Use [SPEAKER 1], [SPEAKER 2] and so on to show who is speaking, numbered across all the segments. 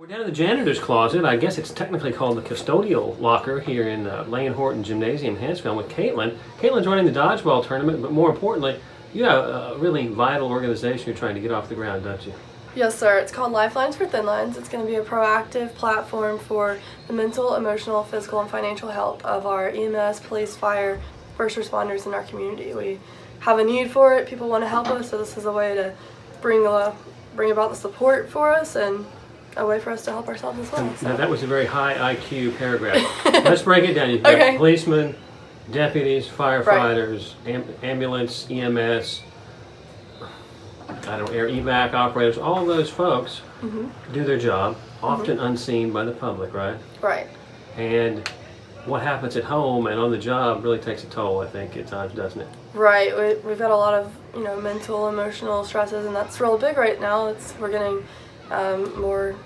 [SPEAKER 1] We're down in the janitor's closet. I guess it's technically called the custodial locker here in Lane Horton Gymnasium, Hansville, with Kaitlyn. Kaitlyn's running the dodgeball tournament, but more importantly, you have a really vital organization you're trying to get off the ground, don't you?
[SPEAKER 2] Yes, sir. It's called Lifelines for Thin Lines. It's going to be a proactive platform for the mental, emotional, physical, and financial health of our EMS, police, fire, first responders in our community. We have a need for it. People want to help us, so this is a way to bring about the support for us and a way for us to help ourselves as well.
[SPEAKER 1] Now that was a very high IQ paragraph. Let's break it down. You've got
[SPEAKER 2] Okay.
[SPEAKER 1] policemen, deputies, firefighters, ambulance, EMS, air evac operators. All those folks do their job, often unseen by the public, right?
[SPEAKER 2] Right.
[SPEAKER 1] And what happens at home and on the job really takes a toll, I think, at times, doesn't it?
[SPEAKER 2] Right. We've got a lot of mental, emotional stresses, and that's real big right now. We're getting more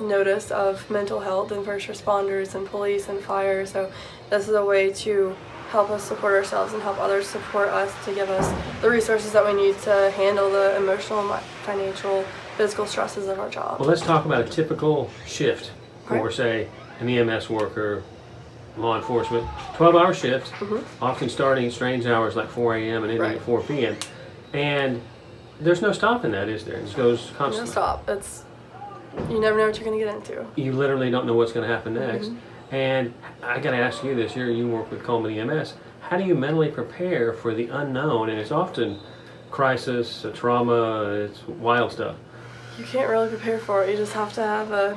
[SPEAKER 2] notice of mental health and first responders and police and fire. So this is a way to help us support ourselves and help others support us to give us the resources that we need to handle the emotional, financial, physical stresses of our job.
[SPEAKER 1] Well, let's talk about a typical shift for, say, an EMS worker, law enforcement. 12-hour shifts, often starting at strange hours like 4 a.m. and ending at 4 p.m. And there's no stopping that, is there? It just goes constantly.
[SPEAKER 2] No stop. You never know what you're going to get into.
[SPEAKER 1] You literally don't know what's going to happen next. And I got to ask you this. You work with Cullman EMS. How do you mentally prepare for the unknown? And it's often crisis, trauma, it's wild stuff.
[SPEAKER 2] You can't really prepare for it. You just have to have an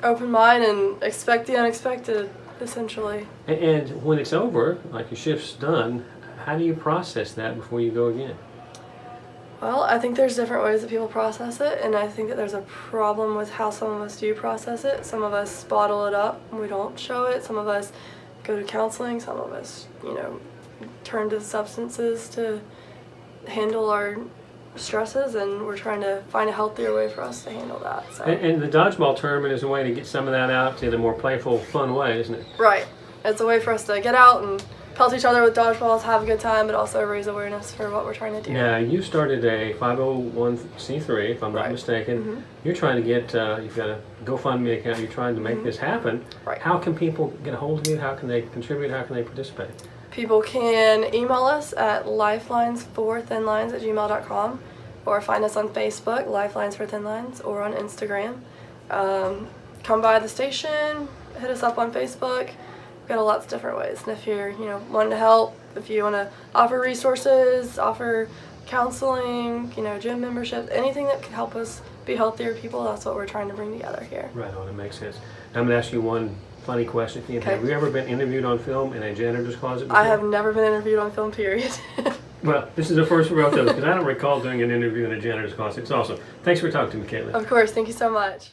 [SPEAKER 2] open mind and expect the unexpected, essentially.
[SPEAKER 1] And when it's over, like your shift's done, how do you process that before you go again?
[SPEAKER 2] Well, I think there's different ways that people process it, and I think that there's a problem with how some of us do process it. Some of us bottle it up and we don't show it. Some of us go to counseling. Some of us, turn to substances to handle our stresses, and we're trying to find a healthier way for us to handle that. So.
[SPEAKER 1] And the dodgeball tournament is a way to get some of that out in a more playful, fun way, isn't it?
[SPEAKER 2] Right. It's a way for us to get out and pelt each other with dodgeballs, have a good time, but also raise awareness for what we're trying to do.
[SPEAKER 1] Now, you started a 501c3, if I'm not mistaken. You're trying to get, you've got a GoFundMe account, you're trying to make this happen.
[SPEAKER 2] Right.
[SPEAKER 1] How can people get a hold of you? How can they contribute? How can they participate?
[SPEAKER 2] People can email us at lifelinesforthinlines@gmail.com or find us on Facebook, Lifelines for Thin Lines, or on Instagram. Come by the station, hit us up on Facebook. We've got lots of different ways. And if you're, wanting to help, if you want to offer resources, offer counseling, gym memberships, anything that can help us be healthier people, that's what we're trying to bring together here.
[SPEAKER 1] Right on, it makes sense. Now, I'm going to ask you one funny question. Have you ever been interviewed on film in a janitor's closet before?
[SPEAKER 2] I have never been interviewed on film, period.
[SPEAKER 1] Well, this is the first for both of us, because I don't recall doing an interview in a janitor's closet. It's awesome. Thanks for talking to me, Kaitlyn.
[SPEAKER 2] Of course, thank you so much.